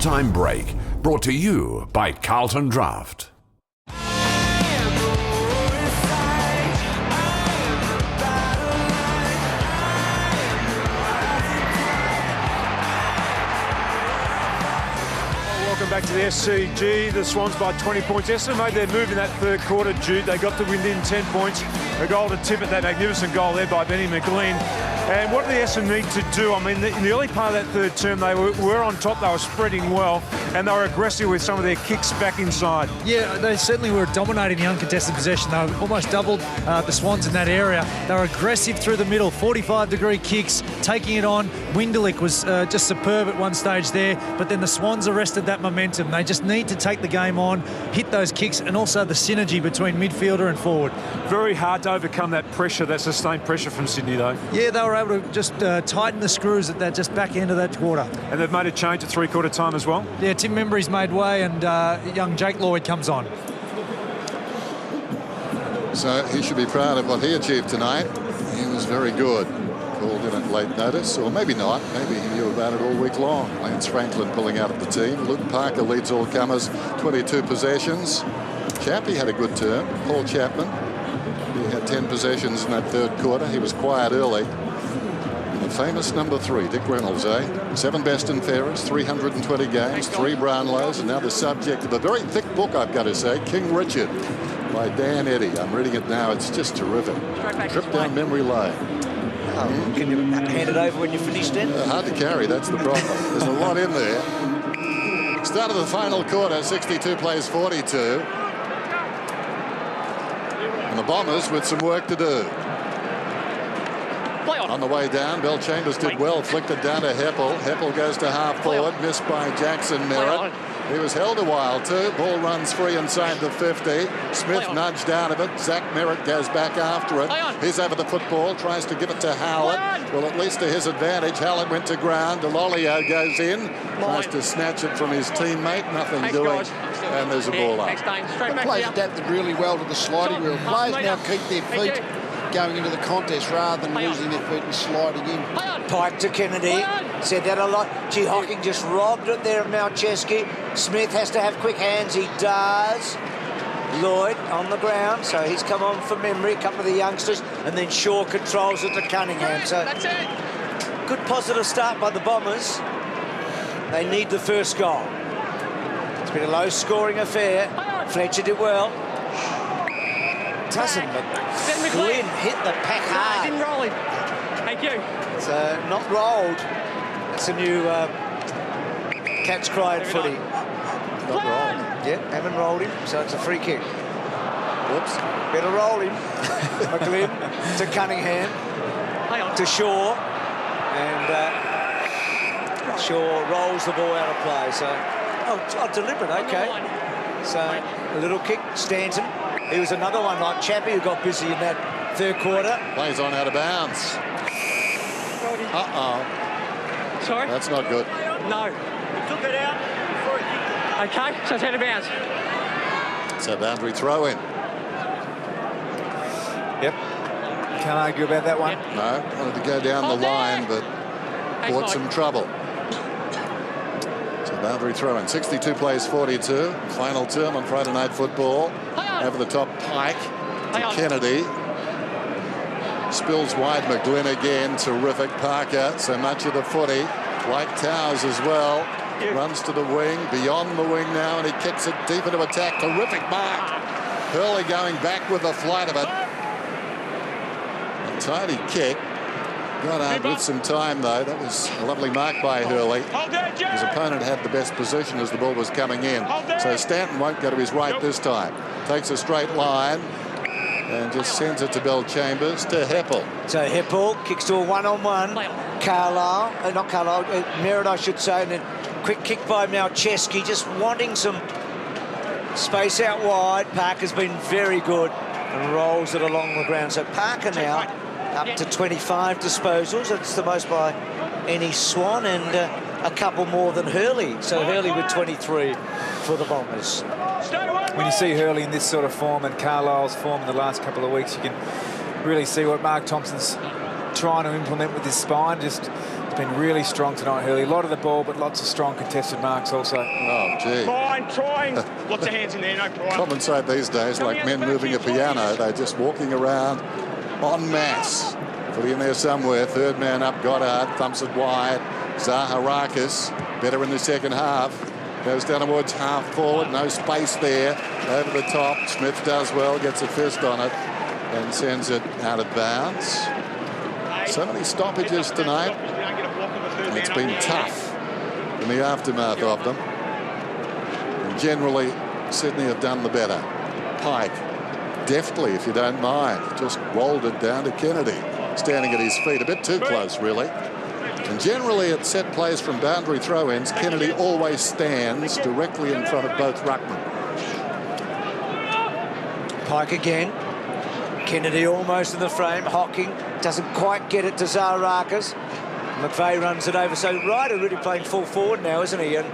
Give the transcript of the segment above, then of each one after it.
half-time break, brought to you by Carlton Draft. Welcome back to the SCG. The Swans by 20 points. Essendon made their move in that third quarter, Jude. They got the within 10 points. A goal to tip it, that magnificent goal there by Benny McGlynn. And what do the Essendon need to do? I mean, in the early part of that third term, they were on top. They were spreading well, and they were aggressive with some of their kicks back inside. Yeah, they certainly were dominating the uncontested possession. They almost doubled the Swans in that area. They were aggressive through the middle, 45-degree kicks, taking it on. Windelick was just superb at one stage there, but then the Swans arrested that momentum. They just need to take the game on, hit those kicks, and also the synergy between midfielder and forward. Very hard to overcome that pressure, that sustained pressure from Sydney, though. Yeah, they were able to just tighten the screws at that just back end of that quarter. And they've made a change at three-quarter time as well? Yeah, Tim Membry's made way, and young Jake Lloyd comes on. So he should be proud of what he achieved tonight. He was very good. Called in at late notice, or maybe not. Maybe he knew about it all week long. Lance Franklin pulling out of the team. Luke Parker leads all comers, 22 possessions. Chappie had a good turn. Paul Chapman, he had 10 possessions in that third quarter. He was quiet early. The famous number 3, Dick Reynolds, 7 best and fairest, 320 games, 3 Brownlows, and now the subject of a very thick book, I've got to say, King Richard, by Dan Eddy. I'm reading it now. It's just terrific. Trip down memory lane. Can you hand it over when you're finished then? Hard to carry, that's the problem. There's a lot in there. Start of the final quarter, 62 plays 42. And the Bombers with some work to do. On the way down, Bell Chambers did well, flicked it down to Heppel. Heppel goes to half forward, missed by Jackson Merritt. He was held a while too. Ball runs free inside the 50. Smith nudged out of it. Zach Merritt goes back after it. He's over the football, tries to give it to Howlett. Well, at least to his advantage. Howlett went to ground. Delolio goes in, tries to snatch it from his teammate. Nothing doing. And there's a ball up. The players adapted really well to the sliding rule. Players now keep their feet going into the contest rather than losing their feet and sliding in. Pike to Kennedy. Said that a lot. Gee, Hocking just robbed it there of Malcheski. Smith has to have quick hands. He does. Lloyd on the ground, so he's come on for memory. A couple of the youngsters, and then Shaw controls it to Cunningham. So good positive start by the Bombers. They need the first goal. It's been a low-scoring affair. Fletcher did well. Doesn't McGlynn hit the pack hard. Didn't roll him. Thank you. So not rolled. It's a new cat's cry at footy. Not rolled. Yeah, haven't rolled him, so it's a free kick. Whoops. Better roll him. McGlynn to Cunningham. To Shaw. And Shaw rolls the ball out of play. So, deliberate, okay. So a little kick, Stanton. He was another one like Chappie who got busy in that third quarter. Plays on out of bounds. Uh-oh. Sorry? That's not good. No. He took it out before he kicked it. Okay, so it's out of bounds. So boundary throw in. Yep. Can't argue about that one. Yep. No, wanted to go down the line, but brought some trouble. So boundary throw in. 62 plays 42. Final term on Friday Night Football. Over the top, Pike to Kennedy. Spills wide, McGlynn again. Terrific. Parker, so much of the footy. White Towers as well. Runs to the wing, beyond the wing now, and he kicks it deep into attack. Terrific mark. Hurley going back with the flight of it. A tidy kick. Got out with some time, though. That was a lovely mark by Hurley. His opponent had the best position as the ball was coming in. So Stanton won't go to his right this time. Takes a straight line and just sends it to Bell Chambers to Heppel. So Heppel kicks to a one-on-one. Carlisle, not Carlisle, Merritt, I should say. And then quick kick by Malcheski, just wanting some space out wide. Parker's been very good and rolls it along the ground. So Parker now up to 25 disposals. That's the most by any Swan, and a couple more than Hurley. So Hurley with 23 for the Bombers. When you see Hurley in this sort of form and Carlisle's form in the last couple of weeks, you can really see what Mark Thompson's trying to implement with his spine. Just been really strong tonight, Hurley. A lot of the ball, but lots of strong contested marks also. Oh, gee. Fine, trying. Lots of hands in there, no problem. Commentate these days like men moving a piano. They're just walking around en masse. Footy in there somewhere. Third man up, Goddard. Thumps it wide. Zaharakis, better in the second half. Goes down towards half forward. No space there. Over the top. Smith does well. Gets a fist on it. And sends it out of bounds. So many stoppages tonight. And it's been tough in the aftermath of them. And generally, Sydney have done the better. Pike, deftly, if you don't mind, just rolled it down to Kennedy. Standing at his feet, a bit too close, really. And generally, at set plays from boundary throw-ins, Kennedy always stands directly in front of both ruckmen. Pike again. Kennedy almost in the frame. Hocking doesn't quite get it to Zaharakis. McVeigh runs it over. So Ryder really playing full forward now, isn't he? And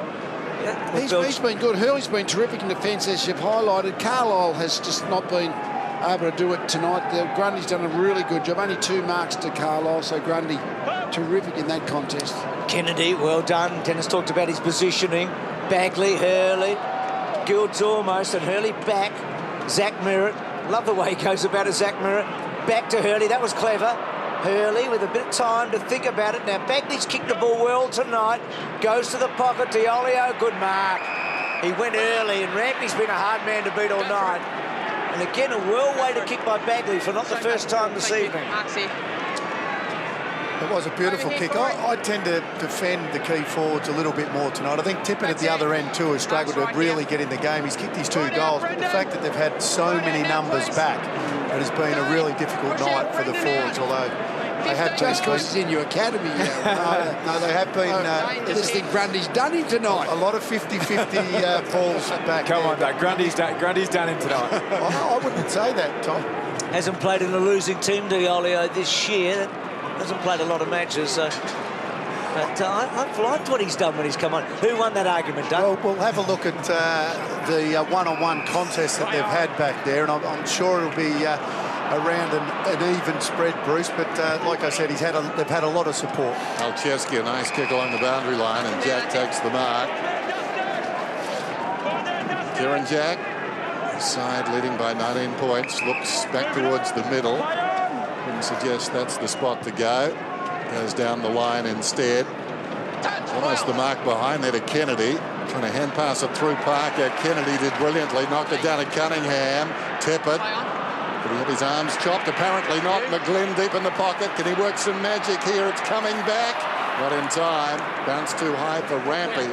he's been good. Hurley's been terrific in defence, as you've highlighted. Carlisle has just not been able to do it tonight. Grundy's done a really good job. Only 2 marks to Carlisle, so Grundy terrific in that contest. Kennedy, well done. Dennis talked about his positioning. Bagley, Hurley. Gilds almost, and Hurley back. Zach Merritt. Love the way he goes about it, Zach Merritt. Back to Hurley. That was clever. Hurley with a bit of time to think about it. Now, Bagley's kicked the ball well tonight. Goes to the pocket. Diolio, good mark. He went early, and Rampy's been a hard man to beat all night. And again, a well way to kick by Bagley for not the first time this evening. It was a beautiful kick. I tend to defend the key forwards a little bit more tonight. I think Tippett at the other end too has struggled to really get in the game. He's kicked his 2 goals, but the fact that they've had so many numbers back, it has been a really difficult night for the forwards, although they have Just because he's in your academy now. no, they have been... I just think Grundy's done him tonight. A lot of 50-50 balls back. Come on, Doug. Grundy's done him tonight. I wouldn't say that, Tom. Hasn't played in a losing team, Diolio, this year. Hasn't played a lot of matches, so. But I've liked what he's done when he's come on. Who won that argument, Doug? Well, we'll have a look at the one-on-one contest that they've had back there, and I'm sure it'll be around an even spread, Bruce. But like I said, they've had a lot of support. Alcheski, a nice kick along the boundary line, and Jack takes the mark. Kieran Jack, side leading by 19 points, looks back towards the middle. Wouldn't suggest that's the spot to go. Goes down the line instead. Almost the mark behind there to Kennedy. Trying to hand pass it through Parker. Kennedy did brilliantly. Knocked it down to Cunningham. Tippett. Did he have his arms chopped? Apparently not. McGlynn deep in the pocket. Can he work some magic here? It's coming back. Not in time. Bounced too high for Rampy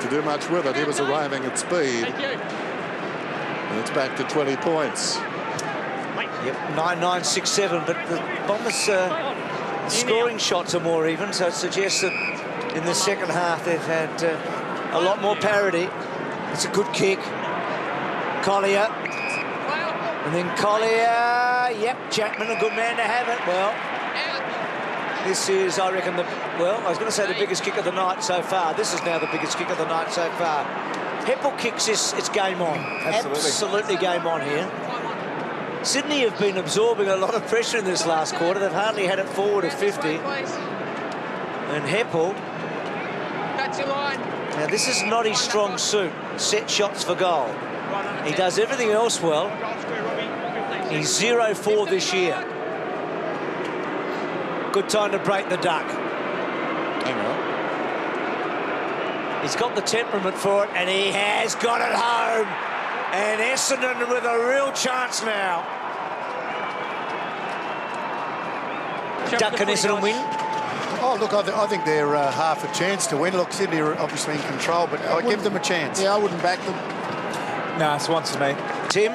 to do much with it. He was arriving at speed. And it's back to 20 points. Yep, 9-9, 6-7, but the Bombers' scoring shots are more even, so it suggests that in the second half they've had a lot more parity. It's a good kick. Collier. And then Collier. Yep, Chapman, a good man to have it. Well, this is, I reckon, I was going to say the biggest kick of the night so far. This is now the biggest kick of the night so far. Heppel kicks this, it's game on. Absolutely game on here. Sydney have been absorbing a lot of pressure in this last quarter. They've hardly had it forward of 50. And Heppel. Now, this is not his strong suit, set shots for goal. He does everything else well. He's 0-4 this year. Good time to break the duck. Hang on. He's got the temperament for it, and he has got it home. And Essendon with a real chance now. Duck, can Essendon win? Oh, look, I think they're half a chance to win. Look, Sydney are obviously in control, but I give them a chance. Yeah, I wouldn't back them. No, Swans for me. Tim?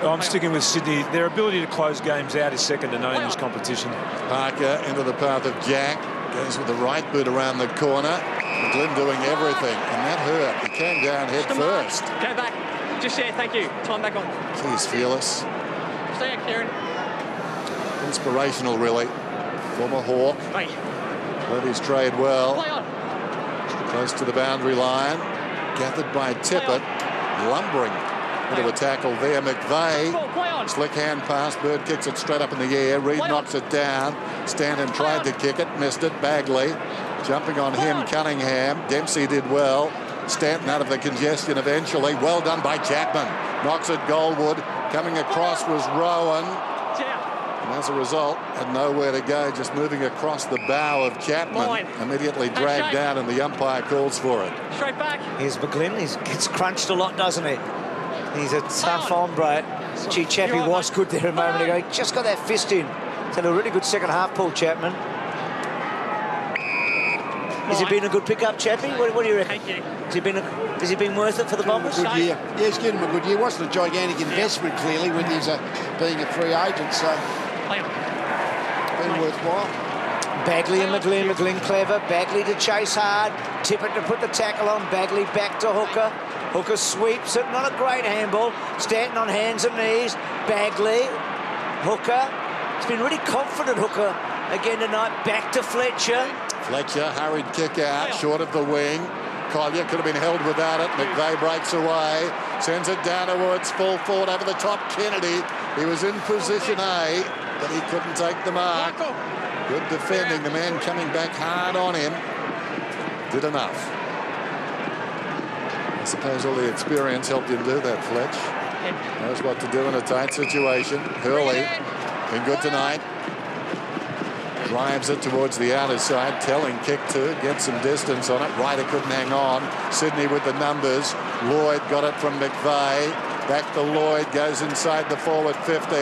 I'm sticking with Sydney. Their ability to close games out is second to none in this competition. Parker into the path of Jack. Goes with the right boot around the corner. McGlynn doing everything, and that hurt. He came down head first. Go back. Just there, thank you. Time back on. He's fearless. Stay out, Kieran. Inspirational, really. Former Hawk. Right. Led his trade well. Play on. Close to the boundary line. Gathered by Tippett. Lumbering Into the tackle there, McVeigh. Slick hand pass. Bird kicks it straight up in the air. Reid knocks it down. Stanton tried to kick it, missed it. Bagley jumping on him. Cunningham. Dempsey did well. Stanton out of the congestion eventually. Well done by Chapman. Knocks it Goldwood. Coming across was Rowan. And as a result, had nowhere to go, just moving across the bow of Chapman. Immediately dragged down, and the umpire calls for it. Straight back. Here's McGlynn. He gets crunched a lot, doesn't he? He's a tough hombre. Gee, Chappie was good there a moment ago. He just got that fist in. He's had a really good second half, Paul Chapman. Has he been a good pickup, Chappie? What do you reckon? Thank you. Has he been worth it for the Bombers? Good year. Yeah, he's given him a good year. It wasn't a gigantic investment, clearly, when he's being a free agent, so been worthwhile. Bagley and McGlynn. McGlynn clever. Bagley to chase hard. Tippett to put the tackle on. Bagley back to Hooker. Hooker sweeps it. Not a great handball. Stanton on hands and knees. Bagley. Hooker. He's been really confident, Hooker, again tonight. Back to Fletcher. Fletcher, hurried kick out, short of the wing. Collier could have been held without it. McVeigh breaks away. Sends it down towards full forward over the top. Kennedy. He was in position A, but he couldn't take the mark. Good defending. The man coming back hard on him. Did enough. I suppose all the experience helped him do that, Fletch. Knows what to do in a tight situation. Hurley, been good tonight. Drives it towards the outer side. Telling kick to get some distance on it. Ryder couldn't hang on. Sydney with the numbers. Lloyd got it from McVeigh. Back to Lloyd. Goes inside the forward 50.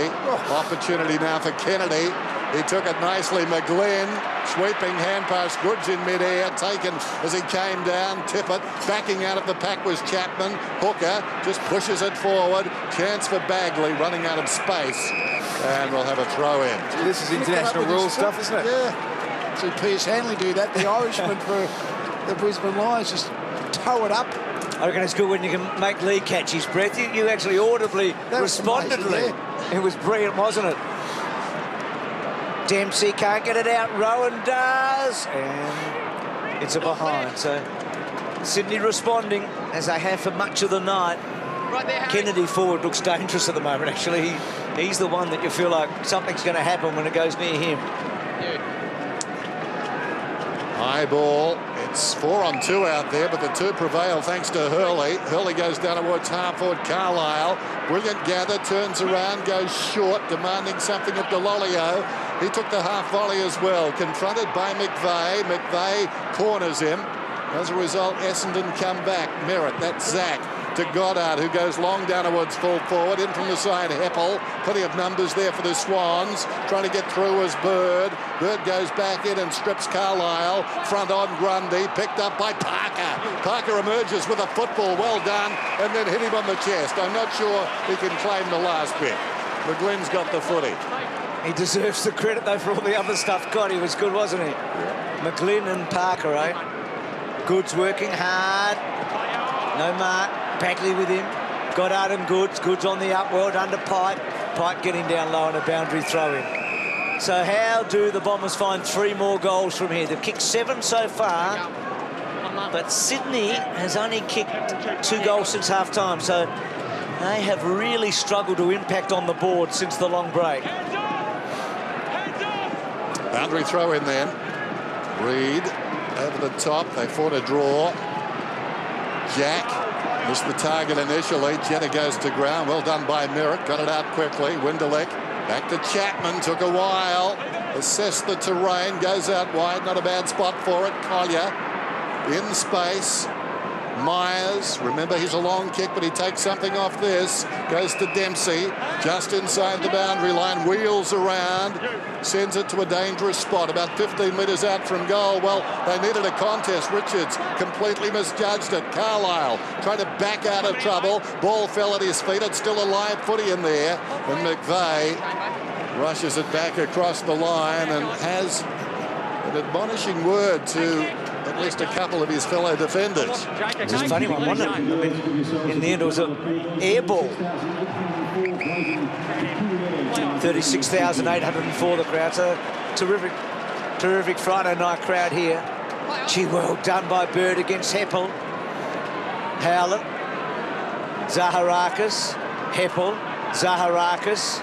Opportunity now for Kennedy. He took it nicely. McGlynn. Sweeping hand pass. Goods in midair. Taken as he came down. Tippett. Backing out of the pack was Chapman. Hooker just pushes it forward. Chance for Bagley running out of space. And we'll have a throw in. This is international rules stuff, isn't it? Yeah. See Piers Hanley do that. The Irishman for the Brisbane Lions just toe it up. I reckon it's good when you can make Lee catch his breath. You actually audibly responded, Lee. It was brilliant, wasn't it? Dempsey can't get it out. Rowan does. And it's a behind. So Sydney responding, as they have for much of the night. Right there, Kennedy forward looks dangerous at the moment, actually. He's the one that you feel like something's going to happen when it goes near him. High ball. It's 4-on-2 out there, but the two prevail thanks to Hurley. Hurley goes down towards half forward Carlisle. Brilliant gather, turns around, goes short, demanding something of Delolio. He took the half volley as well. Confronted by McVeigh. McVeigh corners him. As a result, Essendon come back. Merritt, that's Zach. To Goddard, who goes long down towards full forward. In from the side, Heppel. Plenty of numbers there for the Swans. Trying to get through as Bird. Bird goes back in and strips Carlisle. Front on Grundy. Picked up by Parker. Parker emerges with a football. Well done. And then hit him on the chest. I'm not sure he can claim the last bit. McGlynn's got the footy. He deserves the credit, though, for all the other stuff. God, he was good, wasn't he? Yeah. McGlynn and Parker, eh? Goods working hard. No mark. Bagley with him. Goddard and Goods. Goods on the up. Well done to Pipe. Pipe getting down low on a boundary throw-in. So how do the Bombers find 3 more goals from here? They've kicked 7 so far, but Sydney has only kicked 2 goals since half-time, so they have really struggled to impact on the board since the long break. Boundary throw in then. Reid over the top. They fought a draw. Jack missed the target initially. Jenner goes to ground. Well done by Merritt. Got it out quickly. Winderlick back to Chapman. Took a while. Assessed the terrain. Goes out wide. Not a bad spot for it. Collier in space. Myers, remember he's a long kick, but he takes something off this. Goes to Dempsey, just inside the boundary line, wheels around, sends it to a dangerous spot, about 15 metres out from goal. Well, they needed a contest. Richards completely misjudged it. Carlisle tried to back out of trouble. Ball fell at his feet. It's still a live footy in there. And McVeigh rushes it back across the line and has an admonishing word to at least a couple of his fellow defenders. It was a funny one, wasn't it? I mean, in the end, it was an air ball. 36,804 the crowd. So terrific Friday night crowd here. Gee, well done by Bird against Heppel. Howlett Zaharakis, Heppel, Zaharakis,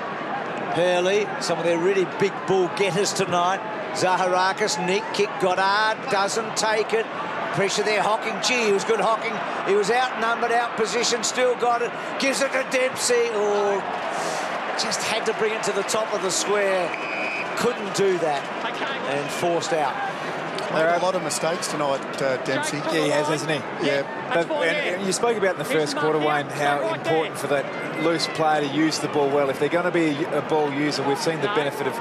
Hurley, some of their really big ball getters tonight. Zaharakis, Nick, kick, Goddard, doesn't take it. Pressure there, Hocking. Gee, he was good, Hocking. He was outnumbered, outpositioned, still got it. Gives it to Dempsey. Oh, just had to bring it to the top of the square. Couldn't do that and forced out. Made a lot of mistakes tonight, Dempsey. Yeah, he has, hasn't he? Yeah. But, and you spoke about in the first quarter, Wayne, how important for that loose player to use the ball well. If they're going to be a ball user, we've seen the benefit of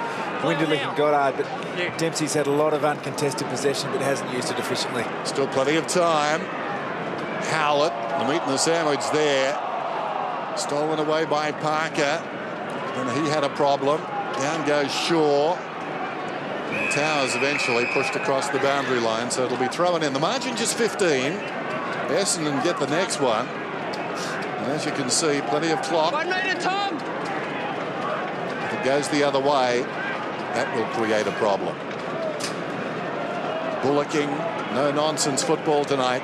Winderlich and Goddard, but Dempsey's had a lot of uncontested possession, but hasn't used it efficiently. Still plenty of time. Howlett, the meat and the sandwich there. Stolen away by Parker. And he had a problem. Down goes Shaw. And Towers eventually pushed across the boundary line, so it'll be thrown in. The margin just 15. Essendon get the next one. And as you can see, plenty of clock. 1 minute, Tom. If it goes the other way, that will create a problem. Bullocking, no-nonsense football tonight.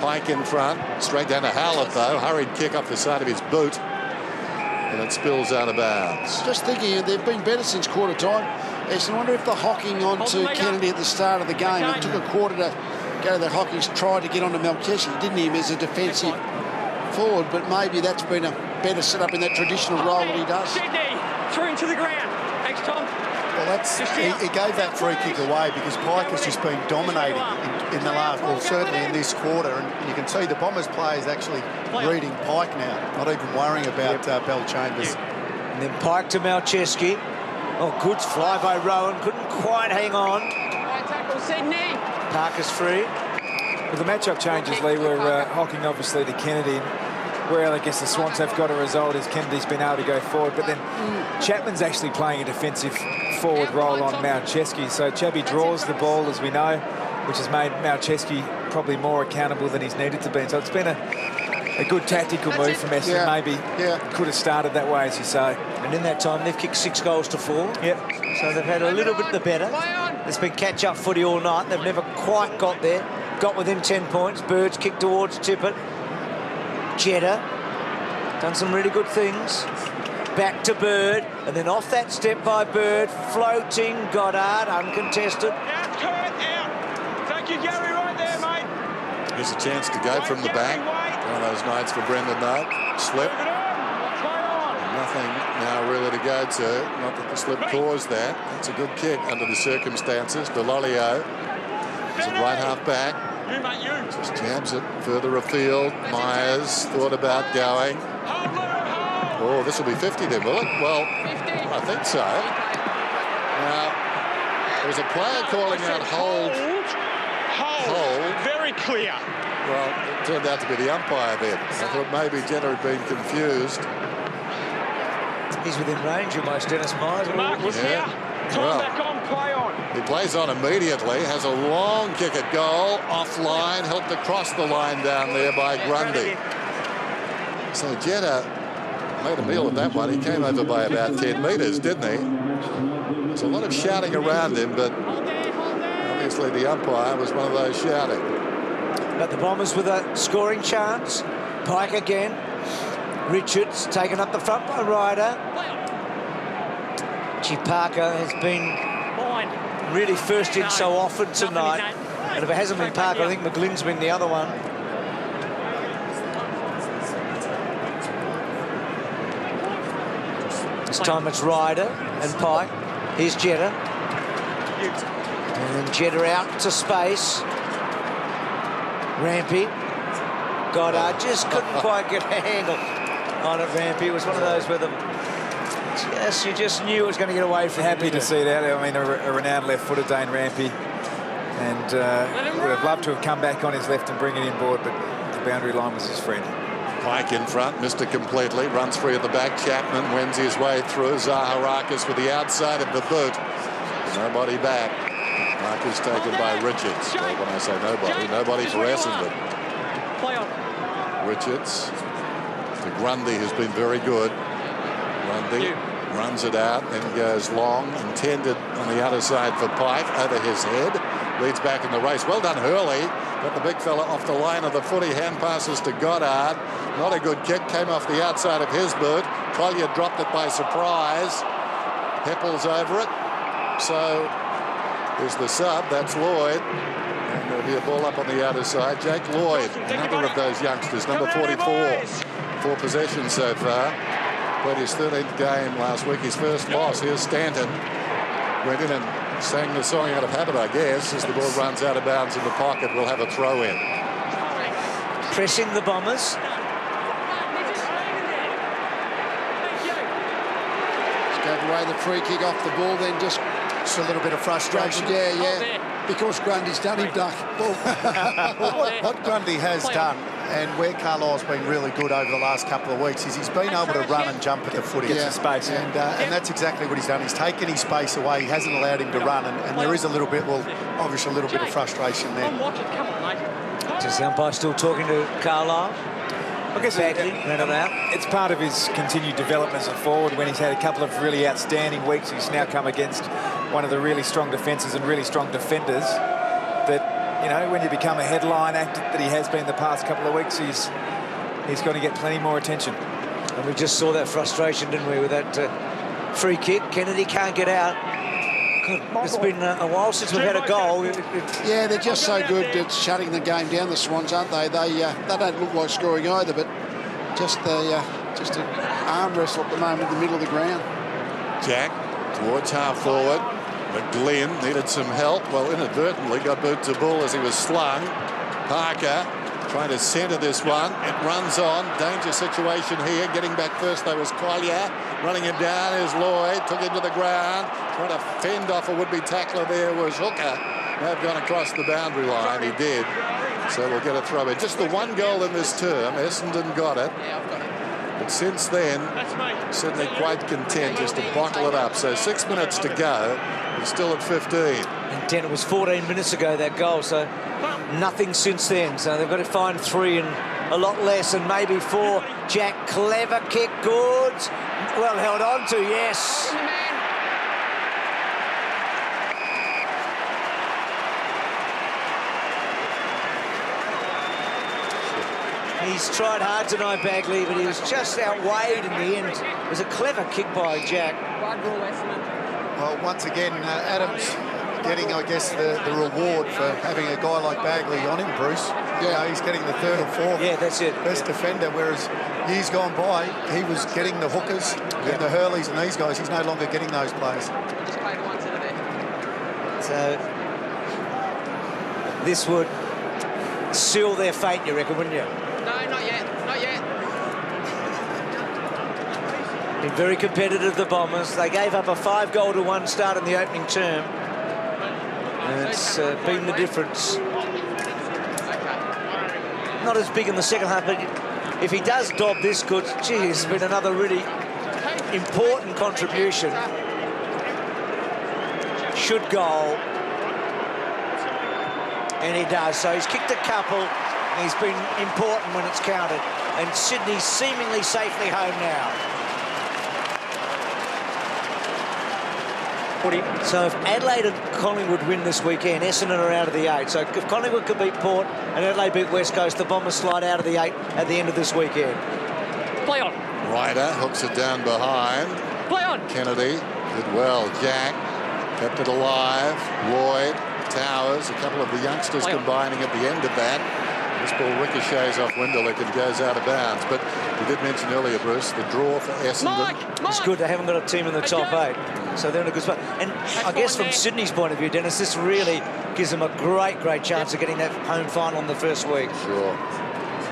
Pike in front, straight down to Howlett, though. Hurried kick off the side of his boot. And it spills out of bounds. Just thinking, they've been better since quarter time. I wonder if the Hocking onto Kennedy at the start of the game. It took a quarter to go to the Hocking's tried to get onto Melchesi. Didn't him as a defensive forward, but maybe that's been a better setup in that traditional role that he does. Sydney, through into the ground. Thanks, Tom. Well, he gave that free kick away because Pike has just been dominating in the last, well, certainly in this quarter. And you can see the Bombers players actually reading Pike now, not even worrying about Bell Chambers. And then Pike to Malcheski. Oh, good fly by Rowan. Couldn't quite hang on. Tackle, Sydney. Parker's free. Well, the matchup changes, Lee, were Hocking obviously to Kennedy. Where I guess the Swans have got a result is Kennedy's been able to go forward, but then Chapman's actually playing a defensive forward role on Malcheski. So Chabby draws the ball, as we know, which has made Malcheski probably more accountable than he's needed to be. So it's been a good tactical move from Essendon. Maybe could have started that way, as you say. And in that time, they've kicked 6 goals to 4. Yep. So they've had a little bit the better. There's been catch-up footy all night. They've never quite got there. Got within 10 points. Birds kicked towards Tippett. Jetta done some really good things. Back to Bird, and then off that step by Bird, floating Goddard, uncontested. Out, Kurt, out. Thank you, Gary, right there, mate. Here's a chance to go from the back. One of those nights for Brendan Knight. Slip. Nothing now really to go to. Not that the slip caused that. It's a good kick under the circumstances. Delolio is a right half back. Just jabs it further afield. Myers thought about going. Oh, this will be 50 then, will it? Well, I think so. Now, there's a player calling out hold. Hold. Very clear. Well, it turned out to be the umpire then. I thought maybe Jenner had been confused. He's within range almost, Dennis Myers. Mark was here. Time back on, play on. He plays on immediately, has a long kick at goal, offline, helped across the line down there by Grundy. So Jetta made a meal of that one. He came over by about 10 metres, didn't he? There's a lot of shouting around him, but obviously the umpire was one of those shouting. But the Bombers with a scoring chance. Pike again. Richards taken up the front by Ryder. Gee, Parker has been really first in so often tonight. And if it hasn't been Parker, I think McGlynn's been the other one. This time it's Ryder and Pike. Here's Jetta. And Jetta out to space. Rampy. Goddard just couldn't quite get a handle on it, Rampy. It was one of those where you just knew it was going to get away from him. Happy to see that. I mean, a renowned left-footer, Dane Rampy. And would have loved to have come back on his left and bring it inboard, but the boundary line was his friend. Pike in front, missed it completely. Runs free at the back. Chapman wends his way through. Zaharakis with the outside of the boot. Nobody back. Mark is taken by Richards. Well, when I say nobody for Essendon. Richards to Grundy, who's been very good. Grundy runs it out and goes long, intended on the other side for Pike, over his head. leads back in the race. Well done, Hurley. Got the big fella off the line of the footy. Hand passes to Goddard. Not a good kick. Came off the outside of his boot. Collier dropped it by surprise. Heppel's over it. So there's the sub. That's Lloyd. And there'll be a ball up on the outer side. Jake Lloyd, another of those youngsters, number 44. 4 possessions so far. Played his 13th game last week. His first loss. Here's Stanton. Went in and sang the song out of habit, I guess, as the ball runs out of bounds in the pocket. We'll have a throw in. Pressing the Bombers. Just gave away the free kick off the ball, then just a little bit of frustration. Yeah. Because Grundy's done him, Duck. What Grundy has done, and where Carlisle's been really good over the last couple of weeks, is he's been able to run and jump at the footy. Gets the space. And that's exactly what he's done. He's taken his space away. He hasn't allowed him to run, and there is a little bit, obviously a little bit of frustration there. Just the umpire still talking to Carlisle. I guess it's part of his continued development as a forward. When he's had a couple of really outstanding weeks, he's now come against one of the really strong defences and really strong defenders. That, you know, when you become a headline actor that he has been the past couple of weeks, he's going to get plenty more attention. And we just saw that frustration, didn't we, with that free kick. Kennedy can't get out. God, it's been a while since we've had a goal. Yeah, they're just so good at shutting the game down, the Swans, aren't they? They don't look like scoring either, but just an arm wrestle at the moment in the middle of the ground. Jack towards half forward. McGlynn needed some help. Well, inadvertently got boot to bull as he was slung. Parker trying to centre this one. It runs on. Danger situation here. Getting back first, though, was Collier. Running him down is Lloyd. Took him to the ground. Trying to fend off a would-be tackler there was Hooker. They've gone across the boundary line. He did. So we'll get a throw in. Just the one goal in this term. Essendon got it. But since then, Sydney quite content just to bottle it up. So 6 minutes to go. It's still at 15. And it was 14 minutes ago, that goal, so nothing since then. So they've got to find 3 and a lot less, and maybe 4. Jack, clever kick, good. Well held on to, yes. He's tried hard tonight, Bagley, but he was just outweighed in the end. It was a clever kick by Jack. Well, once again, Adams getting, I guess, the reward for having a guy like Bagley on him, Bruce. Yeah, you know, he's getting the 3rd or 4th that's it. best defender, whereas years gone by, he was getting the hookers and the Hurleys and these guys. He's no longer getting those players. So this would seal their fate, you reckon, wouldn't you? No, not yet. Not yet. Been very competitive, the Bombers. They gave up a 5-goal-to-1 start in the opening term. And it's been the difference. Not as big in the second half, but if he does dob this good, gee, it's been another really important contribution. Should goal. And he does. So he's kicked a couple. He's been important when it's counted. And Sydney's seemingly safely home now. So if Adelaide and Collingwood win this weekend, Essendon are out of the 8. So if Collingwood could beat Port and Adelaide beat West Coast, the Bombers slide out of the 8 at the end of this weekend. Play on. Ryder hooks it down behind. Play on. Kennedy did well. Jack kept it alive. Lloyd, Towers, a couple of the youngsters combining at the end of that. This ball ricochets off Winderlick and goes out of bounds. But you did mention earlier, Bruce, the draw for Essendon. It's good. They haven't got a team in the top 8. So they're in a good spot. And I guess from Sydney's point of view, Dennis, this really gives them a great chance of getting that home final in the first week. Sure.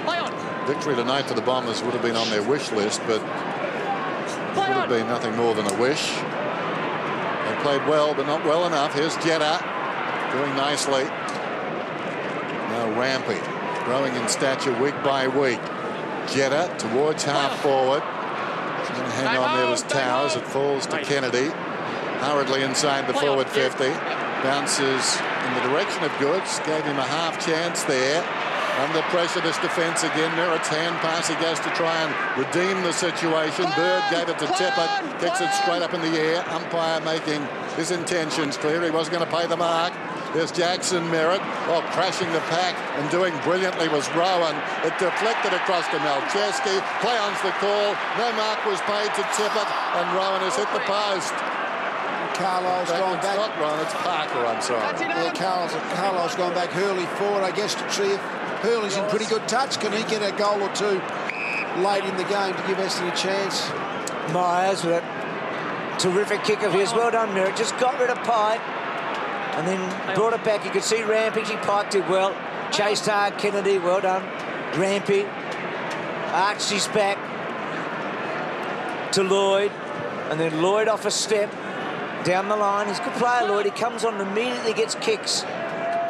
Play on. Victory tonight for the Bombers would have been on their wish list, but it would have been nothing more than a wish. They played well, but not well enough. Here's Jetta doing nicely. Now Rampy, growing in stature week by week. Jetta towards half forward. And hang on, there was Towers. It falls to Kennedy. Hurriedly inside the forward 50. Bounces in the direction of Goods. Gave him a half chance there. Under pressure, this defence again. Merritt's hand pass. He goes to try and redeem the situation. Bird gave it to Tippett. Kicks it straight up in the air. Umpire making his intentions clear. He wasn't going to pay the mark. There's Jackson Merritt. Oh, crashing the pack and doing brilliantly was Rowan. It deflected across to Malcheski. Play on's the call. No mark was paid to Tippett, and Rowan has hit the post. Carlisle's gone back. It's not Rowan, it's Parker, I'm sorry. Yeah, Carlisle's gone back. Hurley forward, I guess, to see if Hurley's in pretty good touch. Can he get a goal or two late in the game to give Essendon a chance? Myers with a terrific kick of his. Well done, Merritt. Just got rid of Pike and then brought it back. You could see Rampage. Pike did well. Chased hard. Kennedy, well done. Rampy arched his back to Lloyd, and then Lloyd off a step down the line. He's a good player, Lloyd. He comes on and immediately gets kicks,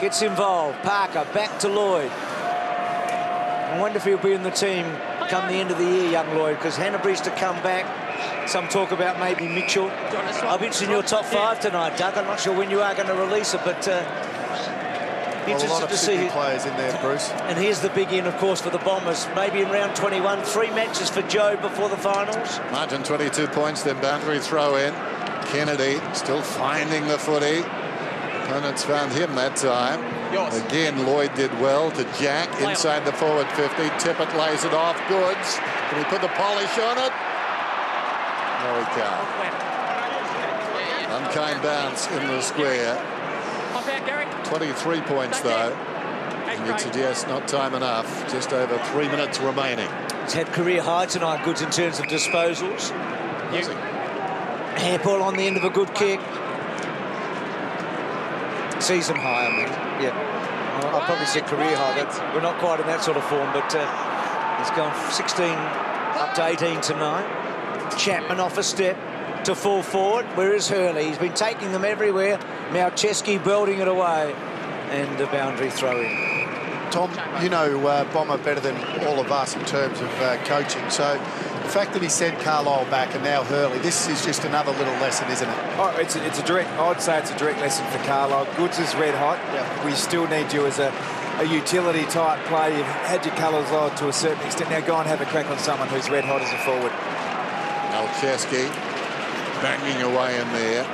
gets involved. Parker back to Lloyd. I wonder if he'll be in the team come the end of the year, young Lloyd, because Hannabury's to come back. Some talk about maybe Mitchell. I'll be interested in your top 5 tonight, Doug. I'm not sure when you are going to release it, but interested to see players in there, Bruce. And here's the big in, of course, for the Bombers. Maybe in round 21, 3 matches for Joe before the finals. Margin 22 points, then boundary throw in. Kennedy still finding the footy. Opponents found him that time. Again, Lloyd did well to Jack inside the forward 50. Tippett lays it off. Goods. Can he put the polish on it? No, he can't. Unkind bounce in the square. 23 points, though. And you'd suggest not time enough. Just over 3 minutes remaining. He's had career high tonight, Goods, in terms of disposals. Hairball on the end of a good kick. Season high, I mean. Yeah. I'll probably say career high. We're not quite in that sort of form, but he's gone 16 up to 18 tonight. Chapman off a step to full forward. Where is Hurley? He's been taking them everywhere. Malcheski belting it away. And a boundary throw in. Tom, you know Bomber better than all of us in terms of coaching. So the fact that he sent Carlisle back and now Hurley, this is just another little lesson, isn't it? Oh, it's a direct. I'd say it's a direct lesson for Carlisle. Goods is red hot. Yeah. We still need you as a utility type player. You've had your colours lowered to a certain extent. Now go and have a crack on someone who's red hot as a forward. Malcheski banging away in there.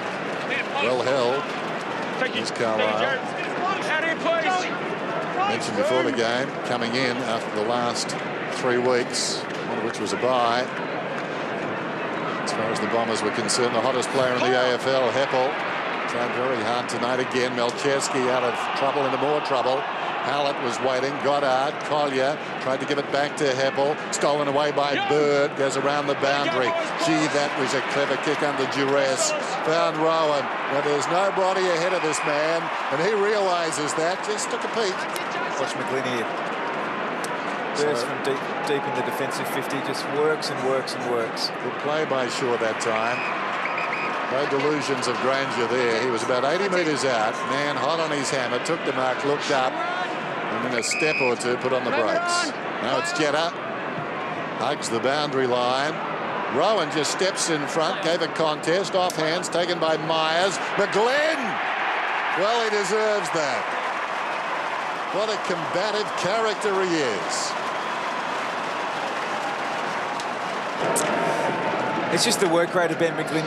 Well held. Here's Carlisle. Mentioned before the game, coming in after the last 3 weeks, one of which was a bye. As far as the Bombers were concerned, the hottest player in the AFL, Heppel, tried very hard tonight again. Malcheski out of trouble, into more trouble. Hallett was waiting. Goddard, Collier tried to give it back to Heppel. Stolen away by Bird. Goes around the boundary. Gee, that was a clever kick under duress. Found Rowan. Well, there's nobody ahead of this man, and he realises that. Just took a peek. Watch McGlynn here. Burst from deep in the defensive 50. Just works and works and works. Good play by Shaw that time. No delusions of grandeur there. He was about 80 metres out. Man hot on his hammer. Took the mark, looked up. And in a step or two, put on the brakes. Now it's Jetta. Hugs the boundary line. Rowan just steps in front, gave a contest. Off hands, taken by Myers. McGlynn! Well, he deserves that. What a combative character he is. It's just the work rate of Ben McGlynn.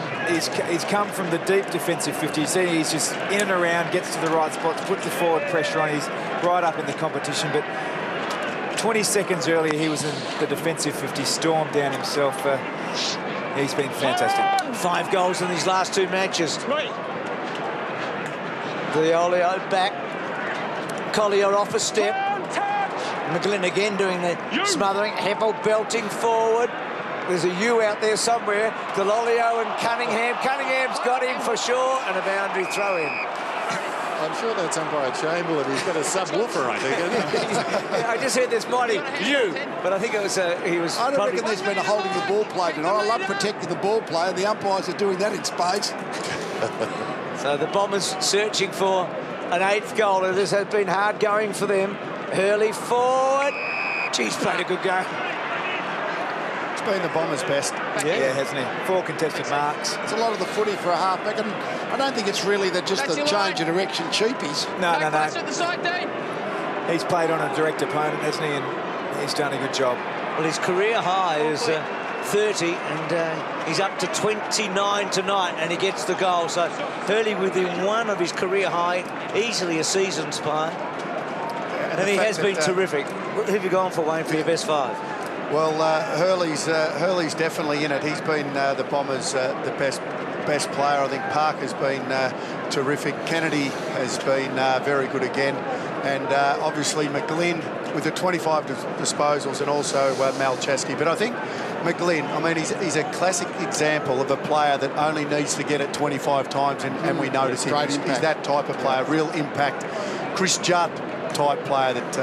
He's come from the deep defensive 50. You see he's just in and around, gets to the right spots, puts the forward pressure on. He's right up in the competition. But 20 seconds earlier, he was in the defensive 50, stormed down himself. He's been fantastic. 5 goals in these last 2 matches. The Olio back. Collier off a step. McGlynn again doing the smothering. Heppel belting forward. There's a U out there somewhere. Delolio and Cunningham. Cunningham's got him for sure, and a boundary throw in. I'm sure that's umpire Chamberlain. He's got a subwoofer, I think. I just heard this mighty U, but I think it was he was. I don't reckon there's been a holding the ball play tonight. I love protecting the ball play, and the umpires are doing that in spades. So the Bombers searching for an 8th goal. This has been hard going for them. Hurley forward. He's played a good game. Been the Bombers' best. Yeah, hasn't he? 4 contested marks. It's a lot of the footy for a halfback, and I don't think it's really just the change of direction cheapies. No. He's played on a direct opponent, hasn't he? And he's done a good job. Well, his career high is 30, and he's up to 29 tonight, and he gets the goal. So Hurley within one of his career high, easily a season's player. And he has been terrific. Who have you gone for, Wayne, for your best 5? Well, Hurley's definitely in it. He's been the Bombers' the best player. I think Parker's been terrific. Kennedy has been very good again, and obviously McGlynn with the 25 disposals, and also Malcheski. But I think McGlynn, I mean, he's a classic example of a player that only needs to get it 25 times, and we notice him. He's that type of player, real impact. Chris Judd type player that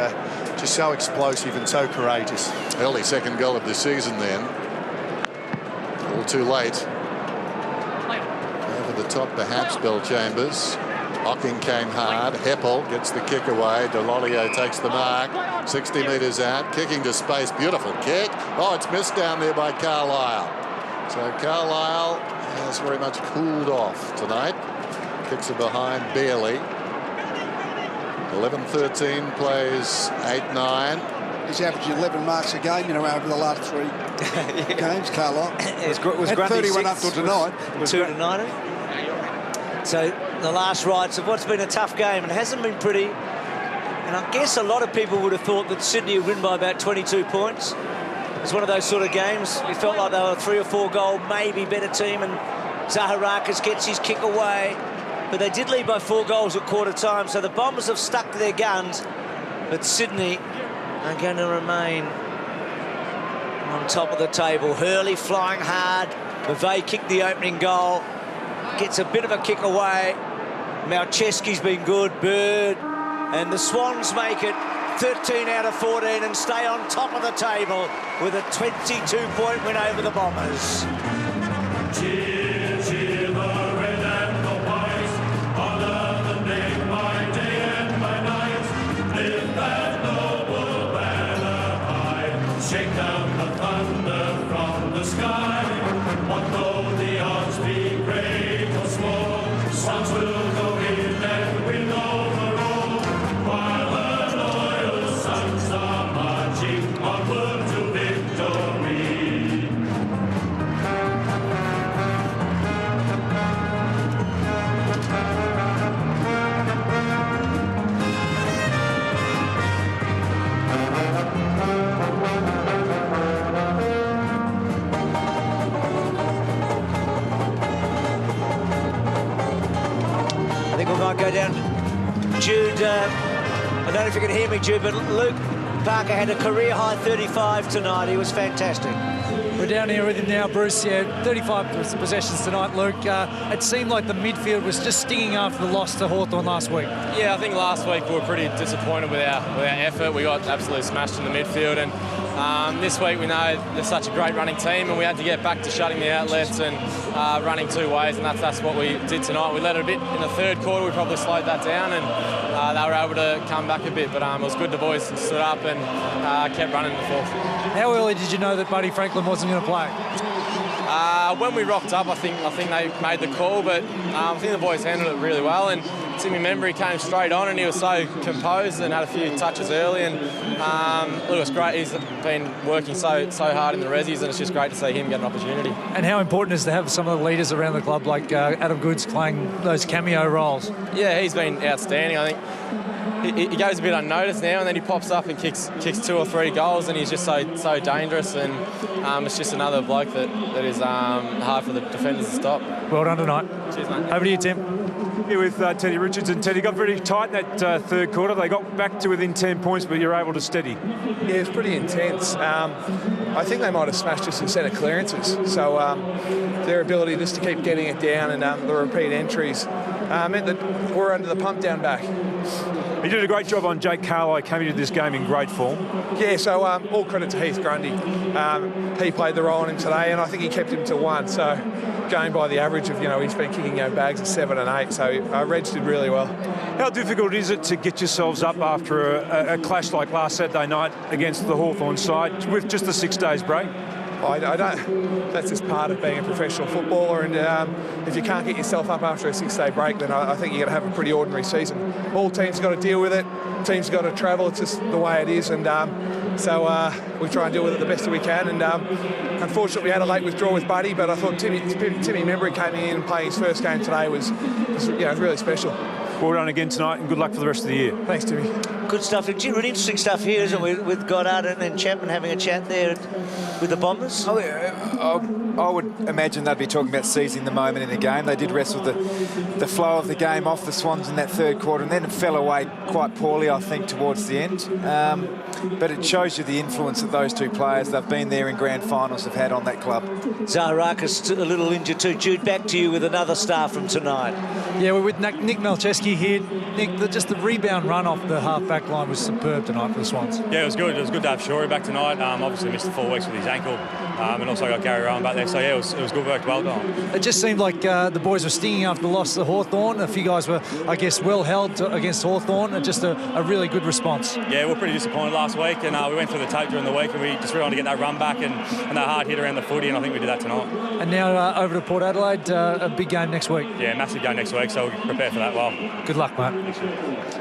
just so explosive and so courageous. Early second goal of the season then. All too late. Over the top perhaps, Bellchambers. Hocking came hard. Heppel gets the kick away. Delolio takes the mark. 60 metres out. Kicking to space. Beautiful kick. Oh, it's missed down there by Carlisle. So Carlisle has very much cooled off tonight. Kicks it behind barely. 11-13 plays 8-9. He's averaging 11 marks a game, you know, over the last 3 games, Carlisle. Was 31 up till tonight. 2-9. So the last rights of what's been a tough game, and it hasn't been pretty. And I guess a lot of people would have thought that Sydney would win by about 22 points. It's one of those sort of games. It felt like they were a 3 or 4 goal, maybe better team, and Zaharakis gets his kick away. But they did lead by 4 goals at quarter time, so the Bombers have stuck to their guns. But Sydney are going to remain on top of the table. Hurley flying hard. Bavay kicked the opening goal. Gets a bit of a kick away. Malcheski's been good. Bird. And the Swans make it 13 out of 14 and stay on top of the table with a 22-point win over the Bombers. Cheer, cheer the red and the white, honor the name by day and by night. Lift that noble banner high, shake down the thunder from the sky. What though the odds be great or small, Swans will go in and win over all, while the loyal sons are marching onward to victory. I think we might go down. Jude, I don't know if you can hear me, Jude, but Luke Parker had a career-high 35 tonight. He was fantastic. We're down here with him now, Bruce. Yeah, 35 possessions tonight, Luke. It seemed like the midfield was just stinging after the loss to Hawthorn last week. Yeah, I think last week we were pretty disappointed with our effort. We got absolutely smashed in the midfield, and this week we know they're such a great running team, and we had to get back to shutting the outlets and running 2 ways, and that's what we did tonight. We led it a bit in the third quarter. We probably slowed that down, and they were able to come back a bit, but it was good the boys stood up and kept running in the fourth. How early did you know that Buddy Franklin wasn't going to play? When we rocked up, I think they made the call, but I think the boys handled it really well. And Timmy Membry came straight on, and he was so composed and had a few touches early. And it was great. He's been working so hard in the resis, and it's just great to see him get an opportunity. And how important is to have some of the leaders around the club like Adam Goodes playing those cameo roles? Yeah, he's been outstanding. I think he goes a bit unnoticed now, and then he pops up and kicks 2 or 3 goals, and he's just so dangerous. And it's just another bloke that is hard for the defenders to stop. Well done tonight. Cheers, mate. Over to you, Tim. Here with Teddy Richards, and Teddy got very tight in that third quarter. They got back to within 10 points, but you're able to steady. Yeah, it's pretty intense. I think they might have smashed us in centre clearances. So their ability just to keep getting it down and the repeat entries meant that we're under the pump down back. He did a great job on Jake Carlisle, coming into this game in great form. Yeah, so all credit to Heath Grundy. He played the role on him today, and I think he kept him to 1. So going by the average of, he's been kicking bags of 7 and 8. So Reg did really well. How difficult is it to get yourselves up after a clash like last Saturday night against the Hawthorn side with just a 6 days break? I don't. That's just part of being a professional footballer, and if you can't get yourself up after a 6-day break, then I think you're going to have a pretty ordinary season. All teams have got to deal with it. Teams have got to travel. It's just the way it is, and So we try and deal with it the best that we can. And unfortunately, we had a late withdrawal with Buddy, but I thought Timmy Membry coming in and playing his first game today was really special. Well done again tonight, and good luck for the rest of the year. Thanks, Timmy. Good stuff. Really interesting stuff here, isn't it, with Goddard and Chapman having a chat there with the Bombers? I would imagine they'd be talking about seizing the moment in the game. They did wrestle the flow of the game off the Swans in that third quarter, and then it fell away quite poorly, I think, towards the end. But it shows you the influence that those two players, they've been there in grand finals, have had on that club. Zaharakis a little injured too. Jude, back to you with another star from tonight. Yeah, we're with Nick Malcheski here. Nick, just the rebound run off the half-back line was superb tonight for the Swans. Yeah, it was good. It was good to have Shorey back tonight. Obviously missed the 4 weeks with his ankle, and also got Gary Rowan back there. So yeah, it was good work, well done. It just seemed like the boys were stinging after the loss to Hawthorn. A few guys were, I guess, well held against Hawthorn. Just a really good response. Yeah, we were pretty disappointed last week, and we went through the tape during the week, and we just really wanted to get that run back and that hard hit around the footy, and I think we did that tonight. And now over to Port Adelaide, a big game next week. Yeah, massive game next week, so we'll prepare for that well. Good luck, mate.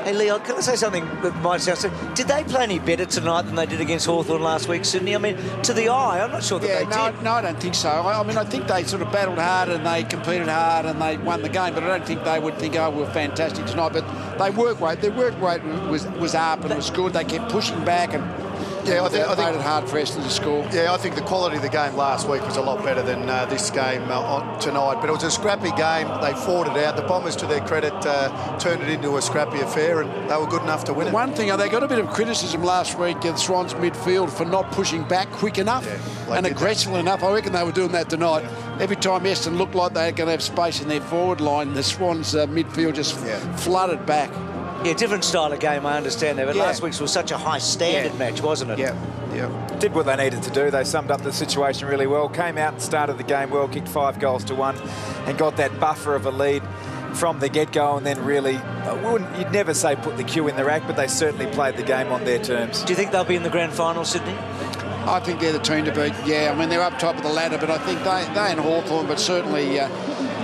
Hey, Leo, can I say something that might sound silly? Did they play any better tonight than they did against Hawthorn last week, Sydney? I mean, to the eye, I'm not sure that they did. No, I don't think so. I mean, I think they sort of battled hard and they competed hard and they won the game, but I don't think they would think, oh, we're fantastic tonight. But they work rate, their work rate was up and it was good. They kept pushing back and I think it hard for Essendon to score. Yeah, I think the quality of the game last week was a lot better than this game tonight. But it was a scrappy game. They fought it out. The Bombers, to their credit, turned it into a scrappy affair, and they were good enough to win it. One thing, they got a bit of criticism last week, the Swans midfield, for not pushing back quick enough and aggressively enough. I reckon they were doing that tonight. Every time Essendon looked like they were going to have space in their forward line, the Swans midfield just flooded back. Yeah, different style of game, I understand that. But last week's was such a high standard match, wasn't it? Yeah. Did what they needed to do. They summed up the situation really well. Came out and started the game well, kicked 5 goals to 1 and got that buffer of a lead from the get-go, and then really, you'd never say put the cue in the rack, but they certainly played the game on their terms. Do you think they'll be in the grand final, Sydney? I think they're the team to beat, I mean, they're up top of the ladder, but I think they and Hawthorn, but certainly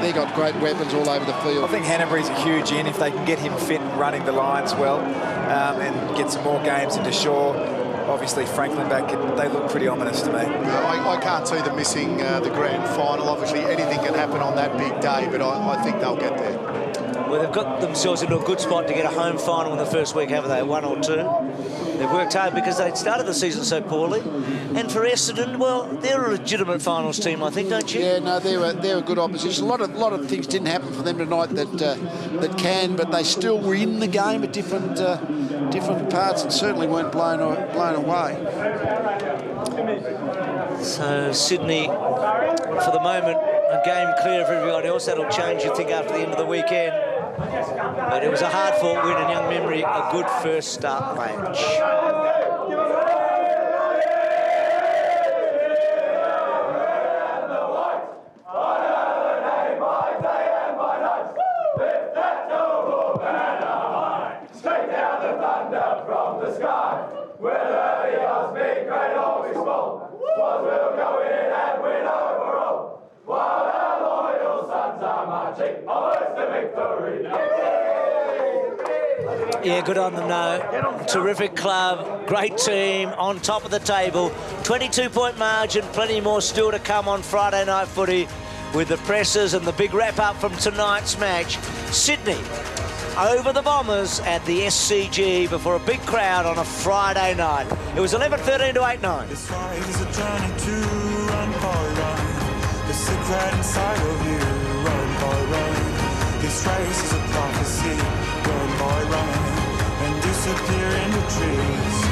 they've got great weapons all over the field. I think Hanbury's a huge in if they can get him fit and running the lines well, and get some more games into Shaw. Obviously, Franklin back, they look pretty ominous to me. I can't see them missing the grand final. Obviously, anything can happen on that big day, but I think they'll get there. Well, they've got themselves into a good spot to get a home final in the first week, haven't they? 1 or 2. They've worked hard because they started the season so poorly. And for Essendon, well, they're a legitimate finals team, I think, don't you? Yeah, no, they're a good opposition. A lot of things didn't happen for them tonight that can, but they still were in the game at different parts and certainly weren't blown away. So Sydney, for the moment, a game clear of everybody else. That'll change, you think, after the end of the weekend. But it was a hard-fought win, and young memory, a good first start match. Yeah, good on them now. Terrific club, great team, on top of the table. 22-point margin, plenty more still to come on Friday night footy with the pressers and the big wrap-up from tonight's match. Sydney over the Bombers at the SCG before a big crowd on a Friday night. It was 11-13 to 8-9. This ride is a journey to run by run. The secret inside of you, run by run. This race is a prophecy, run by run. And disappear in the trees.